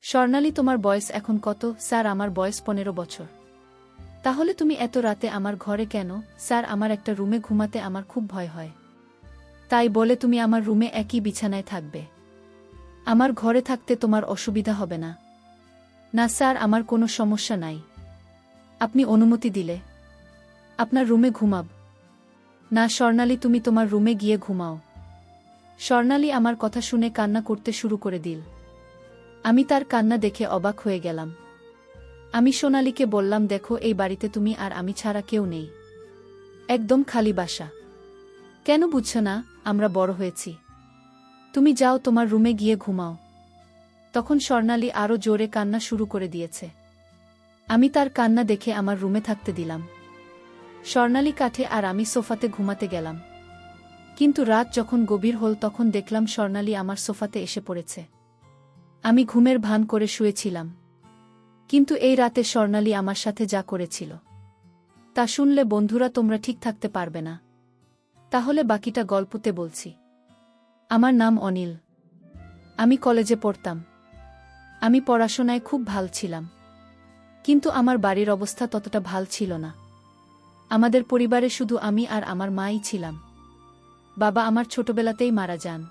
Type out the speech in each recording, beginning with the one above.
স্বর্ণালী, তোমার বয়স এখন কত? স্যার, আমার বয়স 15 বছর। তাহলে তুমি এত রাতে আমার ঘরে কেন? স্যার, আমার একটা রুমে ঘুমাতে আমার খুব ভয় হয়। তাই বলে তুমি আমার রুমে একই বিছানায় থাকবে? আমার ঘরে থাকতে তোমার অসুবিধা হবে না? না স্যার, আমার কোনো সমস্যা নাই। আপনি অনুমতি দিলে আপনার রুমে ঘুমাব। না স্বর্ণালী, তুমি তোমার রুমে গিয়ে ঘুমাও। স্বর্ণালী আমার কথা শুনে কান্না করতে শুরু করে দিল। আমি তার কান্না দেখে অবাক হয়ে গেলাম। আমি সোনালীকে বললাম, দেখো, এই বাড়িতে তুমি আর আমি ছাড়া কেউ নেই। একদম খালি বাসা। কেন বুঝছো না? আমরা বড় হয়েছি। তুমি যাও, তোমার রুমে গিয়ে ঘুমাও। তখন স্বর্ণালী আরও জোরে কান্না শুরু করে দিয়েছে। আমি তার কান্না দেখে আমার রুমে থাকতে দিলাম। স্বর্ণালী কাঠে আর আমি সোফাতে ঘুমাতে গেলাম। কিন্তু রাত যখন গভীর হল তখন দেখলাম স্বর্ণালী আমার সোফাতে এসে পড়েছে। আমি ঘুমের ভান করে শুয়েছিলাম। কিন্তু এই রাতে স্বর্ণালী আমার সাথে যা করেছিল তা শুনলে বন্ধুরা তোমরা ঠিক থাকতে পারবে না। তাহলে বাকিটা গল্পতে বলছি। আমার নাম অনিল। আমি কলেজে পড়তাম। আমি পড়াশোনায় খুব ভাল ছিলাম। কিন্তু আমার বাড়ির অবস্থা ততটা ভাল ছিল না। আমাদের পরিবারে শুধু আমি আর আমার মাই ছিলাম। বাবা আমার ছোটবেলাতেই মারা যান।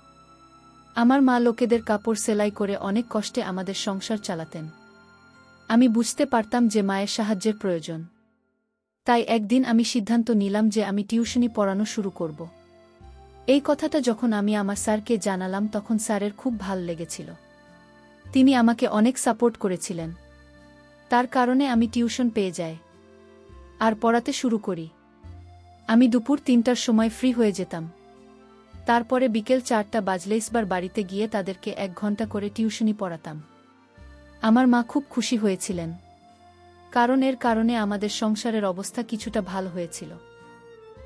আমার মা লোকেদের কাপড় সেলাই করে অনেক কষ্টে আমাদের সংসার চালাতেন। আমি বুঝতে পারতাম যে মায়ের সাহায্যের প্রয়োজন। তাই একদিন আমি সিদ্ধান্ত নিলাম যে আমি টিউশনি পড়ানো শুরু করব। এই কথাটা যখন আমি আমার স্যারকে জানালাম তখন স্যারের খুব ভাল লেগেছিল। তিনি আমাকে অনেক সাপোর্ট করেছিলেন। তার কারণে আমি টিউশন পেয়ে যাই আর পড়াতে শুরু করি। আমি দুপুর 3টার সময় ফ্রি হয়ে যেতাম। তারপরে বিকেল 4টা বাজলেইসবার বাড়িতে গিয়ে তাদেরকে 1 ঘন্টা করে টিউশনি পড়াতাম। আমার মা খুব খুশি হয়েছিলেন, কারণ এর কারণে আমাদের সংসারের অবস্থা কিছুটা ভালো হয়েছিল।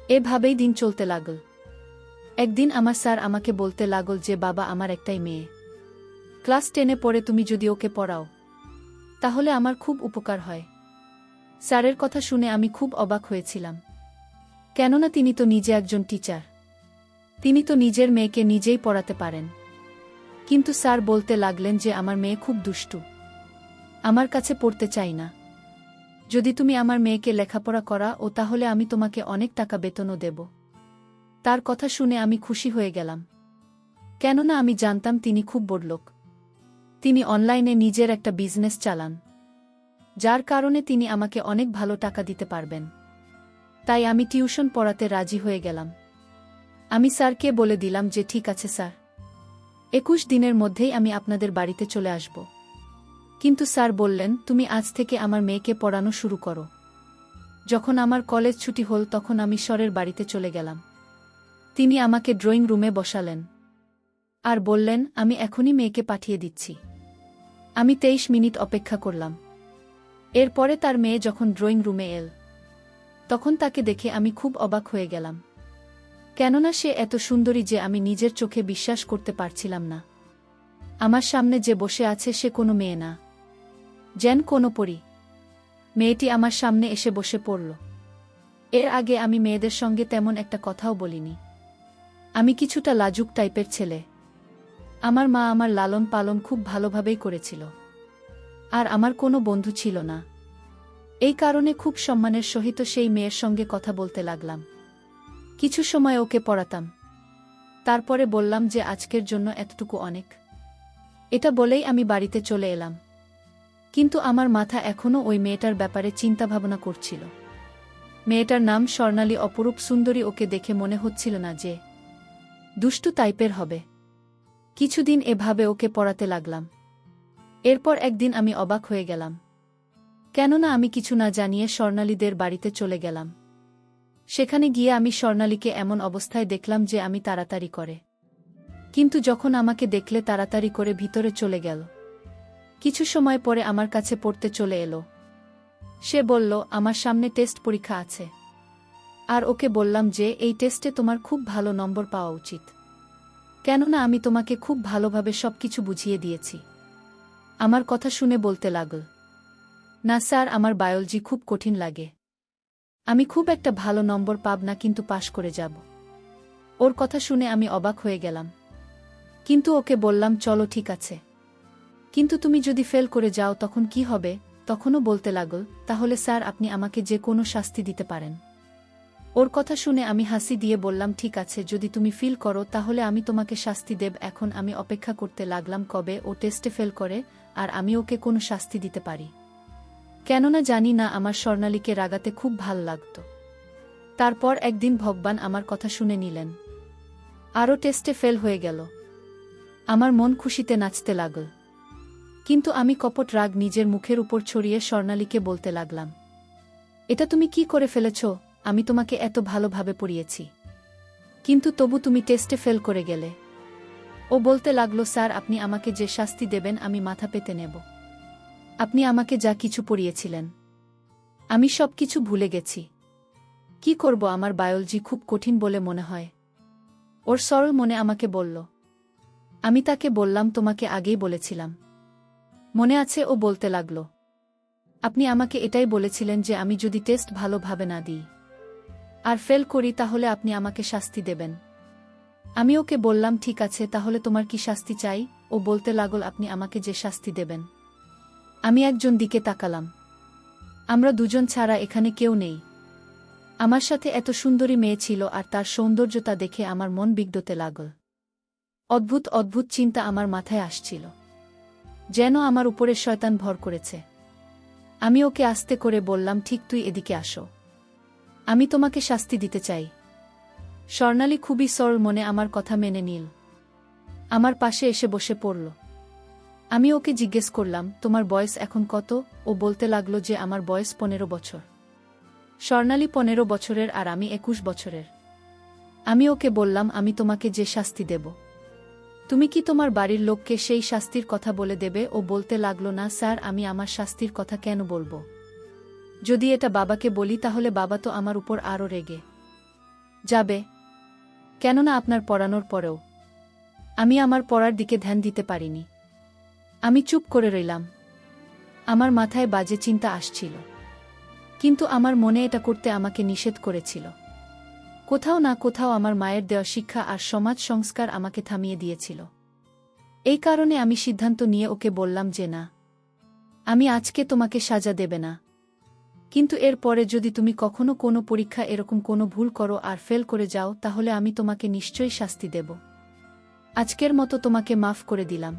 এভাবেই দিন চলতে লাগল। একদিন আমার স্যার আমাকে বলতে লাগল যে, বাবা, আমার একটাই মেয়ে। ক্লাস 10-এ পড়ে, তুমি যদি ওকে পড়াও তাহলে আমার খুব উপকার হয়। স্যারের কথা শুনে আমি খুব অবাক হয়েছিলাম, কেননা তিনি তো নিজে একজন টিচার। তিনি তো নিজের মেয়েকে নিজেই পড়াতে পারেন। কিন্তু স্যার বলতে লাগলেন যে আমার মেয়ে খুব দুষ্টু, আমার কাছে পড়তে চাই না। যদি তুমি আমার মেয়েকে লেখাপড়া করাও তাহলে আমি তোমাকে অনেক টাকা বেতনও দেব। তার কথা শুনে আমি খুশি হয়ে গেলাম, কেননা আমি জানতাম তিনি খুব বড়লোক। তিনি অনলাইনে নিজের একটা বিজনেস চালান, যার কারণে তিনি আমাকে অনেক ভালো টাকা দিতে পারবেন। তাই আমি টিউশন পড়াতে রাজি হয়ে গেলাম। আমি স্যারকে বলে দিলাম যে, ঠিক আছে স্যার, 21 দিনের মধ্যেই আমি আপনাদের বাড়িতে চলে আসব। কিন্তু স্যার বললেন, তুমি আজ থেকে আমার মেয়েকে পড়ানো শুরু করো। যখন আমার কলেজ ছুটি হল তখন আমি স্যারের বাড়িতে চলে গেলাম। তিনি আমাকে ড্রয়িং রুমে বসালেন আর বললেন, আমি এখনই মেয়েকে পাঠিয়ে দিচ্ছি। আমি 23 মিনিট অপেক্ষা করলাম। এরপরে তার মেয়ে যখন ড্রয়িং রুমে এল তখন তাকে দেখে আমি খুব অবাক হয়ে গেলাম, কেননা সে এত সুন্দরী যে আমি নিজের চোখে বিশ্বাস করতে পারছিলাম না। আমার সামনে যে বসে আছে সে কোনো মেয়ে না, যেন কোনো পরী। মেয়েটি আমার সামনে এসে বসে পড়ল। এর আগে আমি মেয়েদের সঙ্গে তেমন একটা কথাও বলিনি। আমি কিছুটা লাজুক টাইপের ছেলে। আমার মা আমার লালন পালন খুব ভালোভাবেই করেছিল। আর আমার কোনো বন্ধু ছিল না। এই কারণে খুব সম্মানের সহিত সেই মেয়ের সঙ্গে কথা বলতে লাগলাম। কিছু সময় ওকে পড়াতাম। তারপরে বললাম যে আজকের জন্য এতটুকু অনেক। এটা বলেই আমি বাড়িতে চলে এলাম। কিন্তু আমার মাথা এখনও ওই মেয়েটার ব্যাপারে চিন্তাভাবনা করছিল। মেয়েটার নাম স্বর্ণালী, অপরূপ সুন্দরী। ওকে দেখে মনে হচ্ছিল না যে দুষ্টু টাইপের হবে। কিছুদিন এভাবে ওকে পড়াতে লাগলাম। এরপর একদিন আমি অবাক হয়ে গেলাম, কেননা আমি কিছু না জানিয়ে স্বর্ণালীদের বাড়িতে চলে গেলাম। সেখানে গিয়ে আমি স্বর্ণালীকে এমন অবস্থায় দেখলাম যে আমি তাড়াতাড়ি করে, কিন্তু যখন আমাকে দেখলে তাড়াতাড়ি করে ভিতরে চলে গেল। কিছু সময় পরে আমার কাছে পড়তে চলে এলো। সে বলল, আমার সামনে টেস্ট পরীক্ষা আছে, আর ওকে বললাম যে এই টেস্টে তোমার খুব ভালো নম্বর পাওয়া উচিত, কেননা আমি তোমাকে খুব ভালোভাবে সবকিছু বুঝিয়ে দিয়েছি। আমার কথা শুনে বলতে লাগল, না স্যার, আমার বায়োলজি খুব কঠিন লাগে। আমি খুব একটা ভালো নম্বর পাব না, কিন্তু পাশ করে যাব। ওর কথা শুনে আমি অবাক হয়ে গেলাম, কিন্তু ওকে বললাম, চলো ঠিক আছে, কিন্তু তুমি যদি ফেল করে যাও তখন কি হবে? তখনও বলতে লাগল, তাহলে স্যার আপনি আমাকে যে কোনো শাস্তি দিতে পারেন। ওর কথা শুনে আমি হাসি দিয়ে বললাম, ঠিক আছে, যদি তুমি ফিল করো তাহলে আমি তোমাকে শাস্তি দেব। এখন আমি অপেক্ষা করতে লাগলাম কবে ও টেস্টে ফেল করে আর আমি ওকে কোনো শাস্তি দিতে পারি। কেননা জানি না, আমার স্বর্ণালীকে রাগাতে খুব ভাল লাগত। তারপর একদিন ভগবান আমার কথা শুনে নিলেন। আরও টেস্টে ফেল হয়ে গেল। আমার মন খুশিতে নাচতে লাগল। কিন্তু আমি কপট রাগ নিজের মুখের উপর ছড়িয়ে স্বর্ণালীকে বলতে লাগলাম, এটা তুমি কি করে ফেলেছ? আমি তোমাকে এত ভালোভাবে পড়িয়েছি, কিন্তু তবু তুমি টেস্টে ফেল করে গেলে। ও বলতে লাগল, স্যার আপনি আমাকে যে শাস্তি দেবেন আমি মাথা পেতে নেব। আপনি আমাকে যা কিছু পড়িয়েছিলেন আমি সব কিছু ভুলে গেছি। কি করব, আমার বায়োলজি খুব কঠিন বলে মনে হয়। ওর সরল মনে আমাকে বলল। আমি তাকে বললাম, তোমাকে আগেই বলেছিলাম, মনে আছে? ও বলতে লাগল, আপনি আমাকে এটাই বলেছিলেন যে আমি যদি টেস্ট ভালোভাবে না দিই আর ফেল করি তাহলে আপনি আমাকে শাস্তি দেবেন। আমি ওকে বললাম, ঠিক আছে, তাহলে তোমার কি শাস্তি চাই? ও বলতে লাগল, আপনি আমাকে যে শাস্তি দেবেন। আমি একজন দিকে তাকালাম। আমরা দুজন ছাড়া এখানে কেউ নেই। আমার সাথে এত সুন্দরী মেয়ে ছিল আর তার সৌন্দর্যতা দেখে আমার মন বিগড়তে লাগল। অদ্ভুত অদ্ভুত চিন্তা আমার মাথায় আসছিল, যেন আমার উপরে শয়তান ভর করেছে। আমি ওকে আস্তে করে বললাম, ঠিক, তুই এদিকে আসো, আমি তোমাকে শাস্তি দিতে চাই। স্বর্ণালী খুবই সরল মনে আমার কথা মেনে নিল। আমার পাশে এসে বসে পড়ল। আমি ওকে জিজ্ঞেস করলাম, তোমার বয়স এখন কত? ও বলতে লাগলো যে আমার বয়স 15 বছর। স্বর্ণালী 15 বছরের আর আমি 21 বছরের। আমি ওকে বললাম, আমি তোমাকে যে শাস্তি দেব তুমি কি তোমার বাড়ির লোককে সেই শাস্তির কথা বলে দেবে? ও বলতে লাগলো, না স্যার, আমি আমার শাস্তির কথা কেন বলবো? যদি এটা বাবাকে বলি তাহলে বাবা তো আমার উপর আরও রেগে যাবে। কেননা আপনার পড়ানোর পরেও আমি আমার পড়ার দিকে ধ্যান দিতে পারিনি। আমি চুপ করে রইলাম। আমার মাথায় বাজে চিন্তা আসছিল, কিন্তু আমার মনে এটা করতে আমাকে নিষেধ করেছিল। কোথাও না কোথাও আমার মায়ের দেওয়া শিক্ষা আর সমাজ সংস্কার আমাকে থামিয়ে দিয়েছিল। এই কারণে আমি সিদ্ধান্ত নিয়ে ওকে বললাম যে না, আমি আজকে তোমাকে সাজা দেবে না, কিন্তু এর পরে যদি তুমি কখনো কোনো পরীক্ষা এরকম কোনো ভুল করো আর ফেল করে যাও তাহলে আমি তোমাকে নিশ্চয়ই শাস্তি দেব। আজকের মতো তোমাকে মাফ করে দিলাম।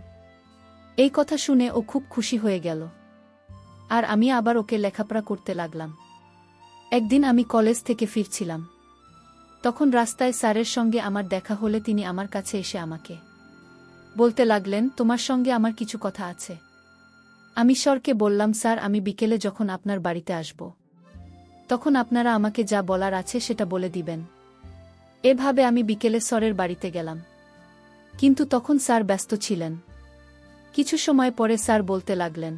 এই কথা শুনে ও খুব খুশি হয়ে গেল আর আমি আবার ওকে লেখাপড়া করতে লাগলাম। একদিন আমি কলেজ থেকে ফিরছিলাম। তখন রাস্তায় স্যারের সঙ্গে আমার দেখা হলে তিনি আমার কাছে এসে আমাকে বলতে লাগলেন, তোমার সঙ্গে আমার কিছু কথা আছে। আমি স্যারকে বললাম, স্যার আমি বিকেলে যখন আপনার বাড়িতে আসব তখন আপনারা আমাকে যা বলার আছে সেটা বলে দিবেন। এভাবে আমি বিকেলে স্যারের বাড়িতে গেলাম, কিন্তু তখন স্যার ব্যস্ত ছিলেন। কিছু সময় পরে স্যার বলতে লাগলেন,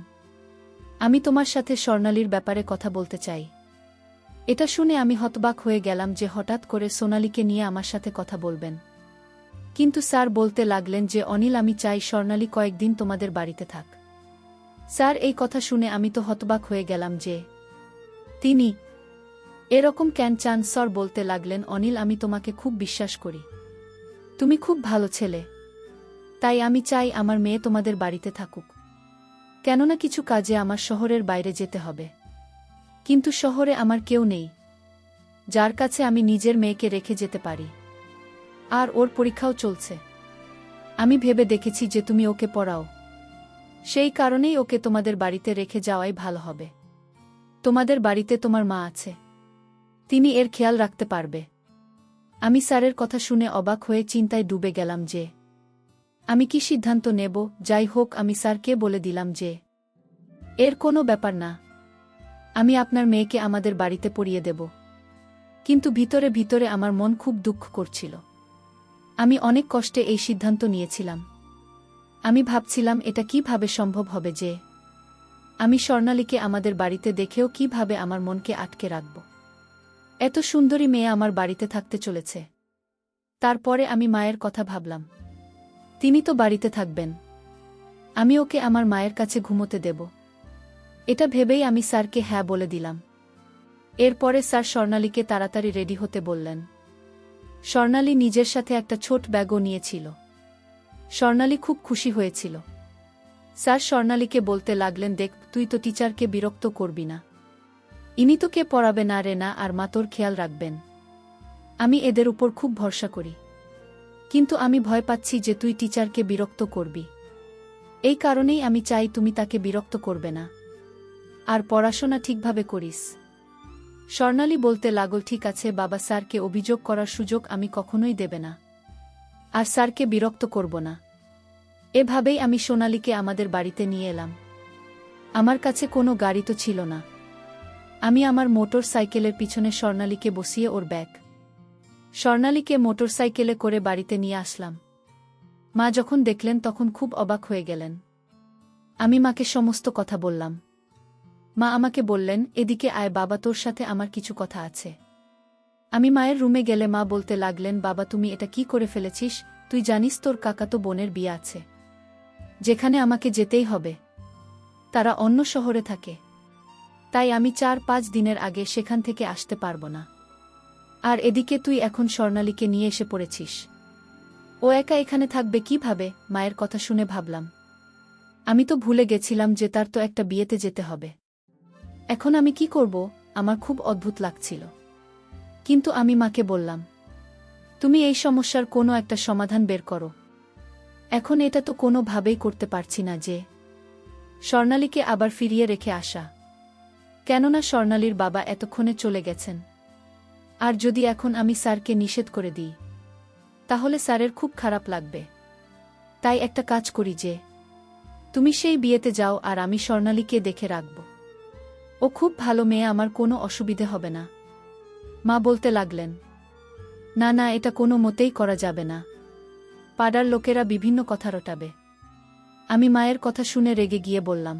আমি তোমার সাথে স্বর্ণালীর ব্যাপারে কথা বলতে চাই। এটা শুনে আমি হতবাক হয়ে গেলাম যে হঠাৎ করে সোনালীকে নিয়ে আমার সাথে কথা বলবেন। কিন্তু স্যার বলতে লাগলেন যে অনিল, আমি চাই স্বর্ণালী কয়েকদিন তোমাদের বাড়িতে থাক। স্যার এই কথা শুনে আমি তো হতবাক হয়ে গেলাম যে তিনি এরকম কেন চান। স্যার বলতে লাগলেন, অনিল, আমি তোমাকে খুব বিশ্বাস করি, তুমি খুব ভালো ছেলে, তাই আমি চাই আমার মেয়ে তোমাদের বাড়িতে থাকুক। কেননা কিছু কাজে আমার শহরের বাইরে যেতে হবে, কিন্তু শহরে আমার কেউ নেই যার কাছে আমি নিজের মেয়েকে রেখে যেতে পারি। আর ওর পরীক্ষাও চলছে। আমি ভেবে দেখেছি যে তুমি ওকে পড়াও, সেই কারণেই ওকে তোমাদের বাড়িতে রেখে যাওয়াই ভালো হবে। তোমাদের বাড়িতে তোমার মা আছে, তিনি এর খেয়াল রাখতে পারবে। আমি স্যারের কথা শুনে অবাক হয়ে চিন্তায় ডুবে গেলাম যে আমি কি সিদ্ধান্ত নেব। যাই হোক, আমি স্যারকে বলে দিলাম যে এর কোনো ব্যাপার না, আমি আপনার মেয়েকে আমাদের বাড়িতে পড়িয়ে দেব। কিন্তু ভিতরে ভিতরে আমার মন খুব দুঃখ করছিল। আমি অনেক কষ্টে এই সিদ্ধান্ত নিয়েছিলাম। আমি ভাবছিলাম এটা কিভাবে সম্ভব হবে যে আমি স্বর্ণালীকে আমাদের বাড়িতে দেখেও কিভাবে আমার মনকে আটকে রাখব। এত সুন্দরী মেয়ে আমার বাড়িতে থাকতে চলেছে। তারপরে আমি মায়ের কথা ভাবলাম, তিনি তো বাড়িতে থাকবেন, আমি ওকে আমার মায়ের কাছে ঘুমোতে দেব। এটা ভেবেই আমি স্যারকে হ্যাঁ বলে দিলাম। এরপরে স্যার স্বর্ণালীকে তাড়াতাড়ি রেডি হতে বললেন। স্বর্ণালী নিজের সাথে একটা ছোট ব্যাগও নিয়েছিল। স্বর্ণালী খুব খুশি হয়েছিল। স্যার স্বর্ণালীকে বলতে লাগলেন, দেখ, তুই তো টিচারকে বিরক্ত করবি না। ইনি তো কে পড়াবে না রে না, আর মা তোর খেয়াল রাখবেন। আমি এদের উপর খুব ভরসা করি। কিন্তু আমি ভয় পাচ্ছি যে তুই টিচারকে বিরক্ত করবি। এই কারণেই আমি চাই তুমি তাকে বিরক্ত করবে না, আর পড়াশোনা ঠিকভাবে করিস। স্বর্ণালী বলতে লাগল, ঠিক আছে বাবা, স্যারকে অভিযোগ করার সুযোগ আমি কখনোই দেবে না, আর স্যারকে বিরক্ত করব না। এভাবেই আমি সোনালীকে আমাদের বাড়িতে নিয়ে এলাম। আমার কাছে কোনো গাড়ি তো ছিল না। আমি আমার মোটর সাইকেলের পিছনে স্বর্ণালীকে বসিয়ে ওর ব্যাগ। স্বর্ণালীকে মোটর সাইকেলে করে বাড়িতে নিয়ে আসলাম। মা যখন দেখলেন তখন খুব অবাক হয়ে গেলেন। আমি মাকে সমস্ত কথা বললাম। মা আমাকে বললেন, এদিকে আয় বাবা, তোর সাথে আমার কিছু কথা আছে। আমি মায়ের রুমে গেলে মা বলতে লাগলেন, বাবা তুমি এটা কি করে ফেলেছিস? তুই জানিস তোর কাকাতো বোনের বিয়ে আছে, যেখানে আমাকে যেতেই হবে। তারা অন্য শহরে থাকে, তাই আমি 4-5 দিনের আগে সেখান থেকে আসতে পারবো না। আর এদিকে তুই এখন স্বর্ণালীকে নিয়ে এসে পড়েছিস। ও একা এখানে থাকবে কিভাবে? মায়ের কথা শুনে ভাবলাম, আমি তো ভুলে গেছিলাম যে তার তো একটা বিয়েতে যেতে হবে। এখন আমি কি করব? আমার খুব অদ্ভুত লাগছিল। কিন্তু আমি মাকে বললাম, তুমি এই সমস্যার কোনো একটা সমাধান বের করো। এখন এটা তো কোনোভাবেই করতে পারছি না যে স্বর্ণালীকে আবার ফিরিয়ে রেখে আসা। কেননা স্বর্ণালীর বাবা এতক্ষণে চলে গেছেন। আর যদি এখন আমি স্যারকে নিষেধ করে দিই, তাহলে স্যারের খুব খারাপ লাগবে। তাই একটা কাজ করি যে তুমি সেই বিয়েতে যাও, আর আমি স্বর্ণালীকে দেখে রাখব। ও খুব ভালো মেয়ে, আমার কোনো অসুবিধে হবে না। মা বলতে লাগলেন, না না, এটা কোনো মতেই করা যাবে না। পাড়ার লোকেরা বিভিন্ন কথা রটাবে। আমি মায়ের কথা শুনে রেগে গিয়ে বললাম,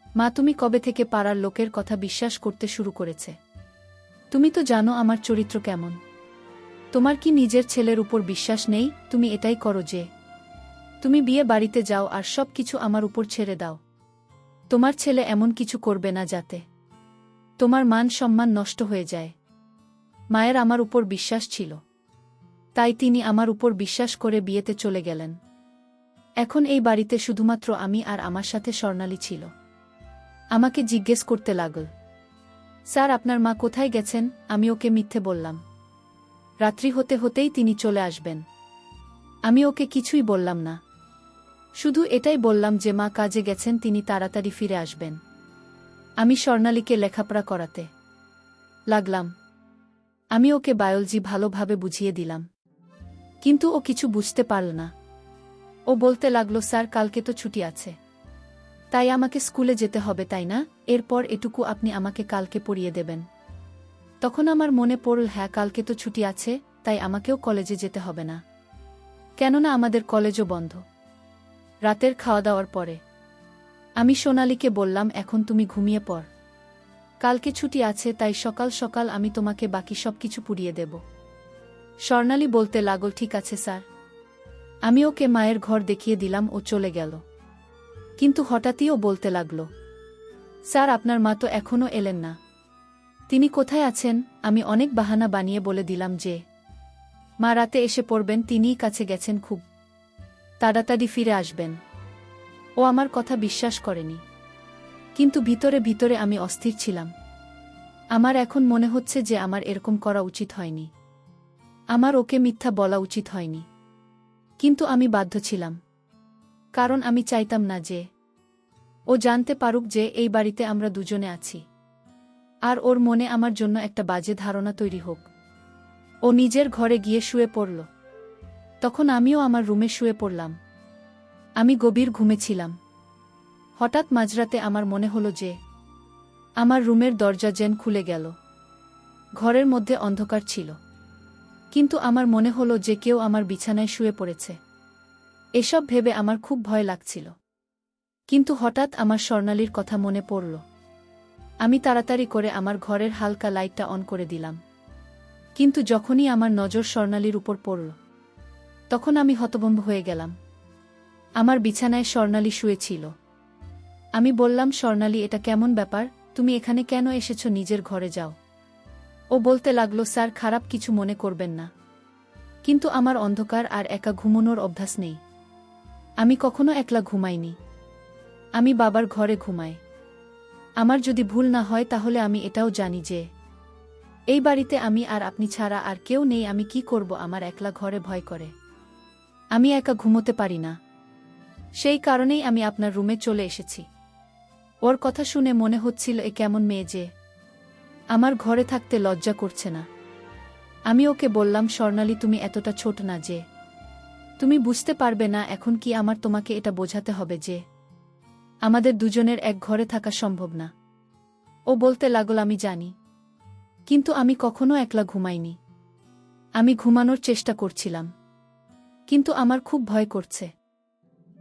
মা তুমি কবে থেকে পাড়ার লোকের কথা বিশ্বাস করতে শুরু করেছে? তুমি তো জানো আমার চরিত্র কেমন। তোমার কি নিজের ছেলের উপর বিশ্বাস নেই? তুমি এটাই করো যে তুমি বিয়ে বাড়িতে যাও আর সব কিছু আমার উপর ছেড়ে দাও। তোমার ছেলে এমন কিছু করবে না যাতে তোমার মান সম্মান নষ্ট হয়ে যায়। মায়ের আমার উপর বিশ্বাস ছিল, তাই তিনি আমার উপর বিশ্বাস করে বিয়েতে চলে গেলেন। এখন এই বাড়িতে শুধুমাত্র আমি আর আমার সাথে স্বর্ণালী ছিল। আমাকে জিজ্ঞেস করতে লাগল, স্যার আপনার মা কোথায় গেছেন? আমি ওকে মিথ্যে বললাম। রাত্রি হতে হতেই তিনি চলে আসবেন। আমি ওকে কিছুই বললাম না, শুধু এটাই বললাম যে মা কাজে গেছেন, তিনি তাড়াতাড়ি ফিরে আসবেন। আমি স্বর্ণালীকে লেখাপড়া করাতে লাগলাম। আমি ওকে বায়োলজি ভালোভাবে বুঝিয়ে দিলাম, কিন্তু ও কিছু বুঝতে পারল না। ও বলতে লাগল, স্যার কালকে তো ছুটি আছে, তাই আমাকে স্কুলে যেতে হবে, তাই না? এরপর এটুকু আপনি আমাকে কালকে পড়িয়ে দেবেন। তখন আমার মনে পড়ল, হ্যাঁ কালকে তো ছুটি আছে, তাই আমাকেও কলেজে যেতে হবে না, কেননা আমাদের কলেজও বন্ধ। রাতের খাওয়া দাওয়ার পরে আমি সোনালীকে বললাম, এখন তুমি ঘুমিয়ে পড়। কালকে ছুটি আছে, তাই সকাল সকাল আমি তোমাকে বাকি সব কিছু পুড়িয়ে দেব। স্বর্ণালী বলতে লাগল, ঠিক আছে স্যার। আমি ওকে মায়ের ঘর দেখিয়ে দিলাম, ও চলে গেল। কিন্তু হঠাৎই ও বলতে লাগল, স্যার আপনার মা তো এখনও এলেন না। তিনি কোথায় আছেন? আমি অনেক বাহানা বানিয়ে বলে দিলাম যে মা রাতে এসে পড়বেন, তিনিই কাছে গেছেন, খুব তাড়াতাড়ি ফিরে আসবেন। ও আমার কথা বিশ্বাস করেনি, কিন্তু ভিতরে ভিতরে আমি অস্থির ছিলাম। আমার এখন মনে হচ্ছে যে আমার এরকম করা উচিত হয়নি। আমার ওকে মিথ্যা বলা উচিত হয়নি, কিন্তু আমি বাধ্য ছিলাম, কারণ আমি চাইতাম না যে ও জানতে পারুক যে এই বাড়িতে আমরা দুজনে আছি, আর ওর মনে আমার জন্য একটা বাজে ধারণা তৈরি হোক। ও নিজের ঘরে গিয়ে শুয়ে পড়ল। তখন আমিও আমার রুমে শুয়ে পড়লাম। আমি গভীর ঘুমেছিলাম। হঠাৎ মাঝরাতে আমার মনে হলো যে আমার রুমের দরজা যেন খুলে গেল। ঘরের মধ্যে অন্ধকার ছিল, কিন্তু আমার মনে হলো যে কেউ আমার বিছানায় শুয়ে পড়েছে। এসব ভেবে আমার খুব ভয় লাগছিল। কিন্তু হঠাৎ আমার স্বর্ণালীর কথা মনে পড়ল। আমি তাড়াতাড়ি করে আমার ঘরের হালকা লাইটটা অন করে দিলাম। কিন্তু যখনই আমার নজর স্বর্ণালীর উপর পড়ল, তখন আমি হতভম্ব হয়ে গেলাম। আমার বিছানায় স্বর্ণালী শুয়েছিল। আমি বললাম, স্বর্ণালী এটা কেমন ব্যাপার? তুমি এখানে কেন এসেছো? নিজের ঘরে যাও। ও বলতে লাগলো, স্যার খারাপ কিছু মনে করবেন না, কিন্তু আমার অন্ধকার আর একা ঘুমানোর অভ্যাস নেই। আমি কখনো একলা ঘুমাইনি। আমি বাবার ঘরে ঘুমাই। আমার যদি ভুল না হয় তাহলে আমি এটাও জানি যে এই বাড়িতে আমি আর আপনি ছাড়া আর কেউ নেই। আমি কি করব? আমার একলা ঘরে ভয় করে। আমি একা ঘুমোতে পারি না। সেই কারণেই আমি আপনার রুমে চলে এসেছি। ওর কথা শুনে মনে হচ্ছিল এ কেমন মেয়ে যে আমার ঘরে থাকতে লজ্জা করছে না। আমি ওকে বললাম, স্বর্ণালী, তুমি এতটা ছোট না যে তুমি বুঝতে পারবে না। এখন কি আমার তোমাকে এটা বোঝাতে হবে যে আমাদের দুজনের এক ঘরে থাকা সম্ভব না? ও বলতে লাগল, আমি জানি, কিন্তু আমি কখনো একলা ঘুমাইনি। আমি ঘুমানোর চেষ্টা করছিলাম, কিন্তু আমার খুব ভয় করছে।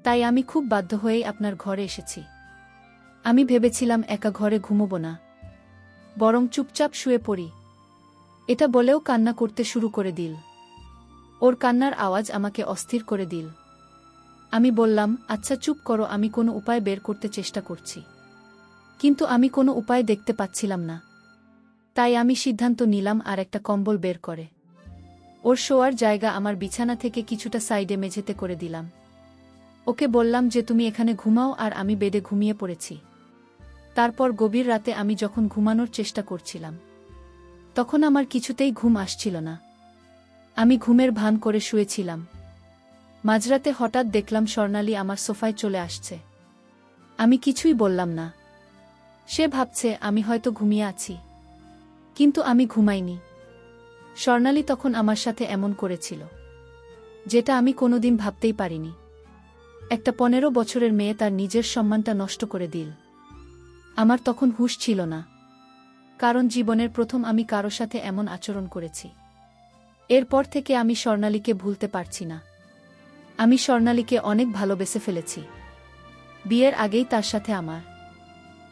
তাই আমি খুব বাধ্য হয়েই আপনার ঘরে এসেছি। আমি ভেবেছিলাম একা ঘরে ঘুমোব না, বরং চুপচাপ শুয়ে পড়ি। এটা বলেও কান্না করতে শুরু করে দিল। ওর কান্নার আওয়াজ আমাকে অস্থির করে দিল। আমি বললাম, আচ্ছা চুপ করো, আমি কোনো উপায় বের করতে চেষ্টা করছি। কিন্তু আমি কোনো উপায় দেখতে পাচ্ছিলাম না। তাই আমি সিদ্ধান্ত নিলাম আর একটা কম্বল বের করে ওর শোয়ার জায়গা আমার বিছানা থেকে কিছুটা সাইডে মেঝেতে করে দিলাম। ওকে বললাম যে তুমি এখানে ঘুমাও, আর আমি বেডে ঘুমিয়ে পড়েছি। তারপর গভীর রাতে আমি যখন ঘুমানোর চেষ্টা করছিলাম, তখন আমার কিছুতেই ঘুম আসছিল না। আমি ঘুমের ভান করে শুয়েছিলাম। মাঝরাতে হঠাৎ দেখলাম স্বর্ণালী আমার সোফায় চলে আসছে। আমি কিছুই বললাম না। সে ভাবছে আমি হয়তো ঘুমিয়ে আছি, কিন্তু আমি ঘুমাইনি। স্বর্ণালী তখন আমার সাথে এমন করেছিল যেটা আমি কোনোদিন ভাবতেই পারিনি। একটা 15 বছরের মেয়ে তার নিজের সম্মানটা নষ্ট করে দিল। আমার তখন হুঁশ ছিল না, কারণ জীবনের প্রথম আমি কারো সাথে এমন আচরণ করেছি। এরপর থেকে আমি স্বর্ণালীকে ভুলতে পারছি না। আমি স্বর্ণালীকে অনেক ভালোবেসে ফেলেছি। বিয়ের আগেই তার সাথে আমার